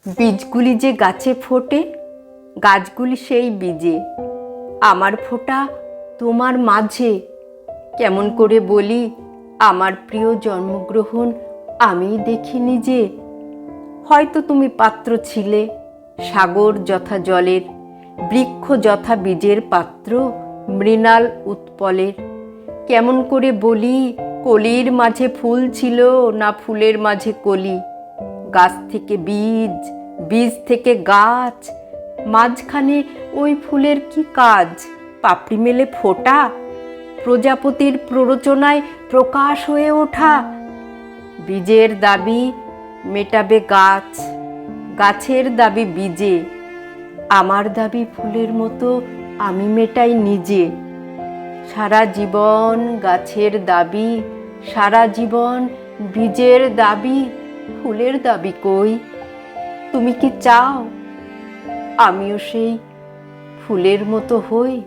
বীজগুলি যে গাছে ফোটে, গাছগুলি সেই বীজে। আমার ফোঁটা তোমার মাঝে। কেমন করে বলি আমার প্রিয় জন্মগ্রহণ আমিই দেখিনি যে। হয়তো তুমি পাত্র ছিলে, সাগর যথা জলের, বৃক্ষ যথা বীজের পাত্র, মৃণাল উৎপলের। কেমন করে বলি কলির মাঝে ফুল ছিল না ফুলের মাঝে কলি। গাছ থেকে বীজ, বীজ থেকে গাছ, মাঝখানে ওই ফুলের কি কাজ? পাপড়ি মেলে ফোটা, প্রজাপতির প্ররোচনায় প্রকাশ হয়ে ওঠা। বীজের দাবি মেটাবে গাছ, গাছের দাবি বীজে। আমার দাবি ফুলের মতো আমি মেটাই নিজে। সারা জীবন গাছের দাবি, সারা জীবন বীজের দাবি, ফুলের দাবি কই? তুমি কি চাও আমিও সেই ফুলের মতো হই?